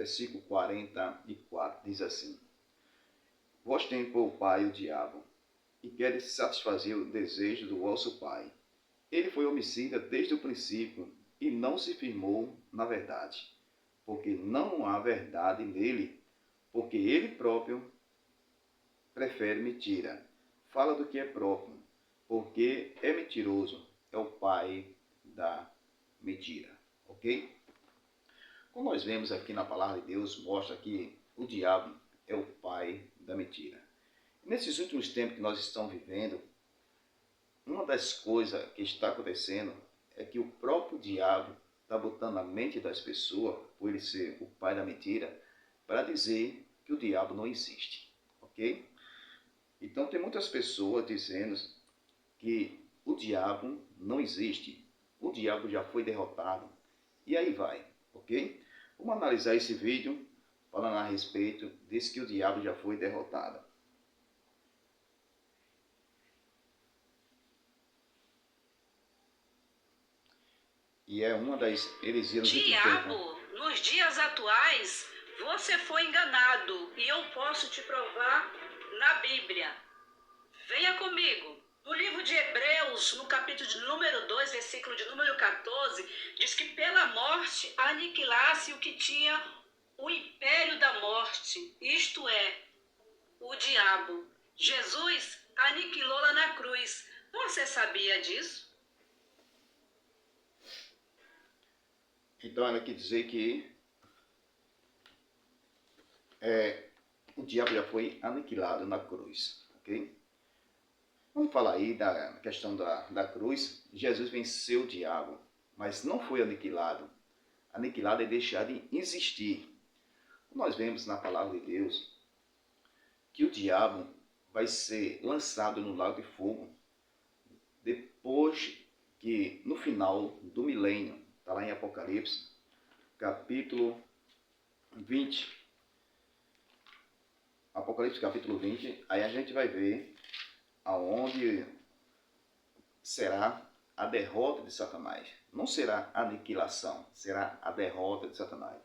versículo 44, diz assim: Vós tendes por pai o diabo, e queres satisfazer o desejo do vosso pai. Ele foi homicida desde o princípio, e não se firmou na verdade, porque não há verdade nele, porque ele próprio prefere mentira. Fala do que é próprio, porque é mentiroso, é o pai da mentira. Ok? Como nós vemos aqui na palavra de Deus, mostra que o diabo é o pai da mentira. Nesses últimos tempos que nós estamos vivendo, uma das coisas que está acontecendo é que o próprio diabo está botando na mente das pessoas, por ele ser o pai da mentira, para dizer que o diabo não existe. Ok? Então tem muitas pessoas dizendo que o diabo não existe, o diabo já foi derrotado, e aí vai, ok? Vamos analisar esse vídeo falando a respeito disso que o diabo já foi derrotado. E é uma das heresias do Diabo, nos dias atuais, você foi enganado e eu posso te provar na Bíblia. Venha comigo. No livro de Hebreus, no capítulo de número 2, versículo de número 14, diz que pela morte aniquilasse o que tinha o império da morte, isto é, o diabo. Jesus aniquilou lá na cruz. Você sabia disso? Então ela quer dizer que o diabo já foi aniquilado na cruz, ok? Vamos falar aí da questão da cruz. Jesus venceu o diabo, mas não foi aniquilado. Aniquilado é deixar de existir. Nós vemos na palavra de Deus que o diabo vai ser lançado no lago de fogo depois que, no final do milênio, está lá em Apocalipse, capítulo 20. Apocalipse capítulo 20, aí a gente vai ver aonde será a derrota de Satanás. Não será a aniquilação, será a derrota de Satanás.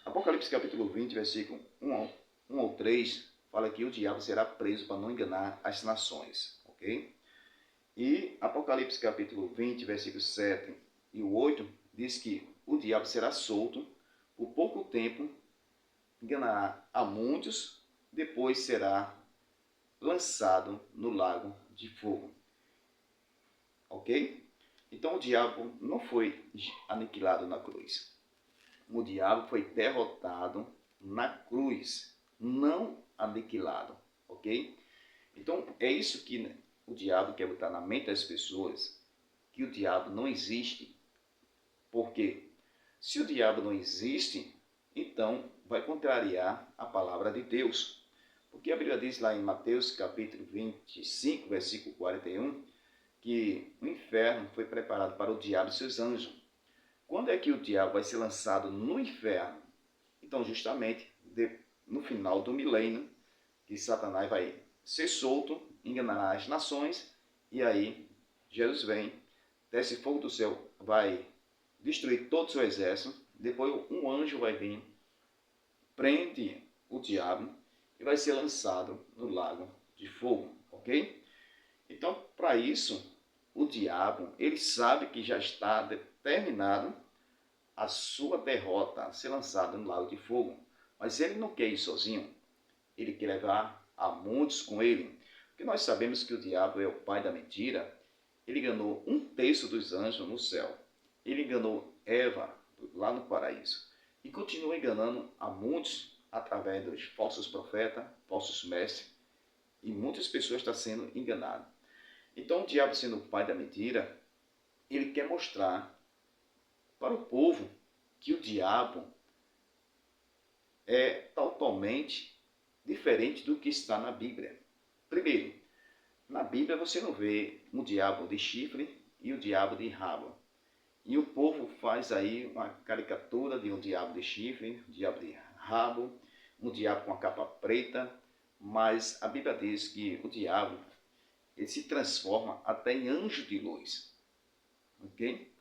Apocalipse capítulo 20, versículo 1 ao 3, fala que o diabo será preso para não enganar as nações, ok? E Apocalipse capítulo 20, versículo 7 e o 8, diz que o diabo será solto por pouco tempo, enganará a muitos, depois será lançado no lago de fogo. Ok? Então o diabo não foi aniquilado na cruz. O diabo foi derrotado na cruz, não aniquilado. Ok? Então é isso que o diabo quer botar na mente das pessoas, que o diabo não existe. Porque se o diabo não existe, então vai contrariar a palavra de Deus. Porque a Bíblia diz lá em Mateus capítulo 25, versículo 41, que o inferno foi preparado para o diabo e seus anjos. Quando é que o diabo vai ser lançado no inferno? Então, justamente no final do milênio, que Satanás vai ser solto, enganará as nações, e aí Jesus vem, desce fogo do céu, vai destruir todo o seu exército, depois um anjo vai vir, prende o diabo e vai ser lançado no lago de fogo, ok? Então, para isso, o diabo, ele sabe que já está determinado a sua derrota, a ser lançado no lago de fogo. Mas ele não quer ir sozinho, ele quer levar a muitos com ele. Porque nós sabemos que o diabo é o pai da mentira. Ele enganou 1/3 dos anjos no céu. Ele enganou Eva lá no paraíso. E continua enganando a muitos através dos falsos profetas, falsos mestres. E muitas pessoas estão sendo enganadas. Então o diabo, sendo o pai da mentira, ele quer mostrar para o povo que o diabo é totalmente diferente do que está na Bíblia. Primeiro, na Bíblia você não vê um diabo de chifre e o diabo de rabo. E o povo faz aí uma caricatura de um diabo de chifre, um diabo de rabo, um diabo com a capa preta, mas a Bíblia diz que o diabo ele se transforma até em anjo de luz. Ok?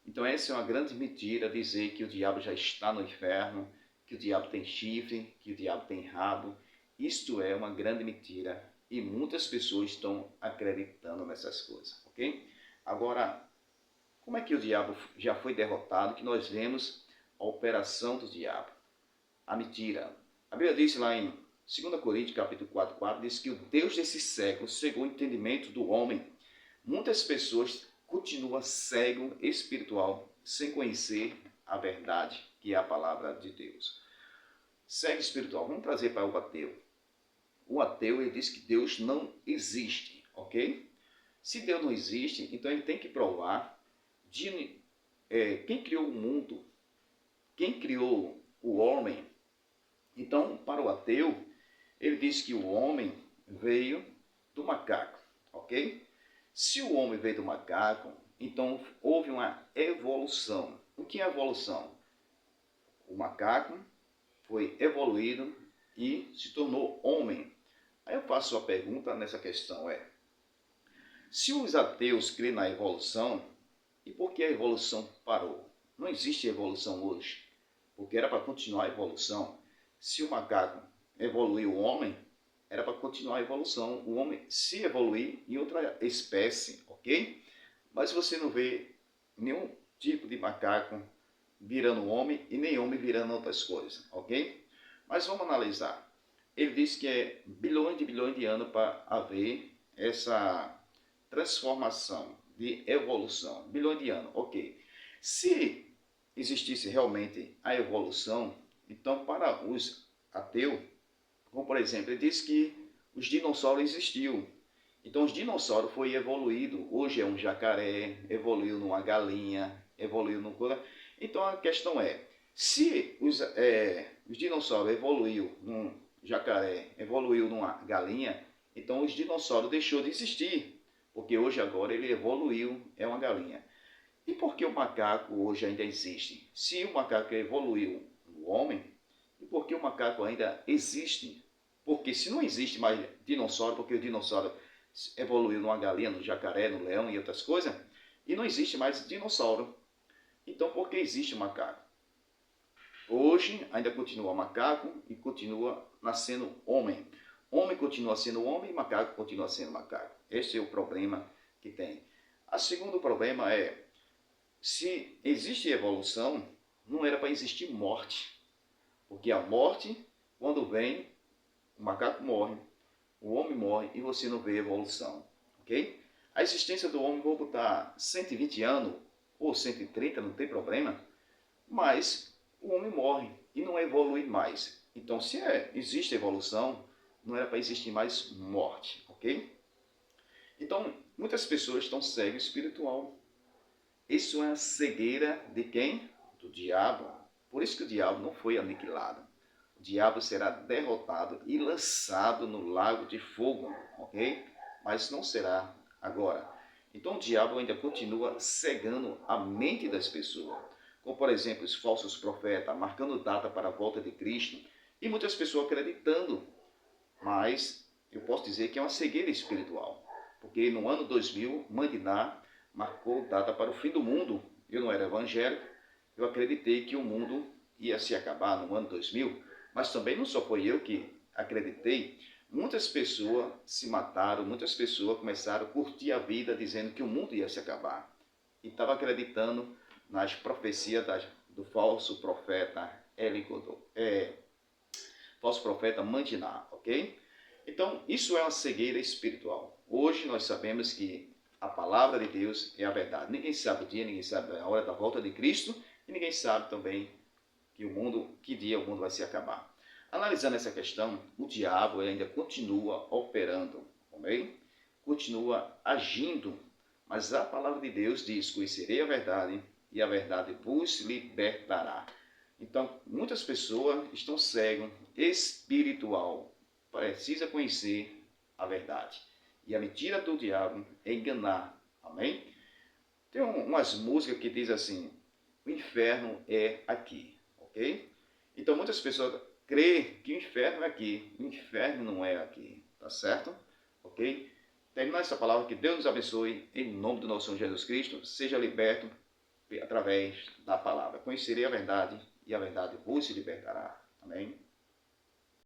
Então essa é uma grande mentira, dizer que o diabo já está no inferno, que o diabo tem chifre, que o diabo tem rabo. Isto é uma grande mentira e muitas pessoas estão acreditando nessas coisas, ok? Agora, como é que o diabo já foi derrotado? Que nós vemos a operação do diabo, a mentira. A Bíblia diz lá em 2 Coríntios, capítulo 4, diz que o Deus desse século cegou o entendimento do homem. Muitas pessoas continuam cego espiritual, sem conhecer a verdade, que é a palavra de Deus. Cego espiritual. Vamos trazer para o ateu. O ateu, ele diz que Deus não existe, ok? Se Deus não existe, então ele tem que provar quem criou o mundo, quem criou o homem. Então, para o ateu, ele diz que o homem veio do macaco, ok? Se o homem veio do macaco, então houve uma evolução. O que é evolução? O macaco foi evoluído e se tornou homem. Aí eu faço a pergunta nessa questão, se os ateus creem na evolução, e por que a evolução parou? Não existe evolução hoje, porque era para continuar a evolução. Se o macaco evoluiu o homem, era para continuar a evolução. O homem se evoluir em outra espécie, ok? Mas você não vê nenhum tipo de macaco virando homem e nem homem virando outras coisas, ok? Mas vamos analisar. Ele diz que é bilhões de anos para haver essa transformação de evolução. Bilhões de anos, ok. Se existisse realmente a evolução, então para os ateus, como por exemplo, ele diz que os dinossauros existiam. Então os dinossauros foi evoluído. Hoje é um jacaré, evoluiu numa galinha, evoluiu num coisa. Então a questão é, se os dinossauros evoluiu num jacaré, evoluiu numa galinha, então os dinossauros deixou de existir, porque hoje agora ele evoluiu, é uma galinha. E por que o macaco hoje ainda existe? Se o macaco evoluiu no homem, e por que o macaco ainda existe? Porque se não existe mais dinossauro, porque o dinossauro evoluiu numa galinha, no jacaré, no leão e outras coisas, e não existe mais dinossauro. Então por que existe o macaco? Hoje ainda continua macaco e continua nascendo homem. Homem continua sendo homem e macaco continua sendo macaco. Esse é o problema que tem. O segundo problema é, se existe evolução, não era para existir morte. Porque a morte, quando vem, o macaco morre, o homem morre e você não vê evolução. Ok? A existência do homem, vou botar 120 anos ou 130, não tem problema, mas o homem morre e não evolui mais. Então, se existe evolução, não era para existir mais morte, ok? Então, muitas pessoas estão cegas espiritual. Isso é a cegueira de quem? Do diabo. Por isso que o diabo não foi aniquilado. O diabo será derrotado e lançado no lago de fogo, ok? Mas não será agora. Então o diabo ainda continua cegando a mente das pessoas. Como, por exemplo, os falsos profetas, marcando data para a volta de Cristo, e muitas pessoas acreditando. Mas eu posso dizer que é uma cegueira espiritual. Porque no ano 2000, Mandiná marcou data para o fim do mundo. Eu não era evangélico, eu acreditei que o mundo ia se acabar no ano 2000, mas também não só foi eu que acreditei. Muitas pessoas se mataram, muitas pessoas começaram a curtir a vida dizendo que o mundo ia se acabar. E estava acreditando nas profecias do falso profeta falso profeta Mandiná, ok? Então, isso é uma cegueira espiritual. Hoje nós sabemos que a palavra de Deus é a verdade. Ninguém sabe o dia, ninguém sabe a hora da volta de Cristo e ninguém sabe também que dia o mundo vai se acabar. Analisando essa questão, o diabo ainda continua operando, ok? Continua agindo, mas a palavra de Deus diz: conhecerei a verdade e a verdade vos libertará. Então, muitas pessoas estão cegas espiritual. Precisa conhecer a verdade. E a mentira do diabo é enganar. Amém? Tem umas músicas que diz assim: o inferno é aqui. Ok? Então muitas pessoas creem que o inferno é aqui. O inferno não é aqui. Tá certo? Ok? Terminar essa palavra, que Deus nos abençoe. Em nome do nosso Senhor Jesus Cristo. Seja liberto através da palavra. Conhecerei a verdade e a verdade vos libertará. Amém?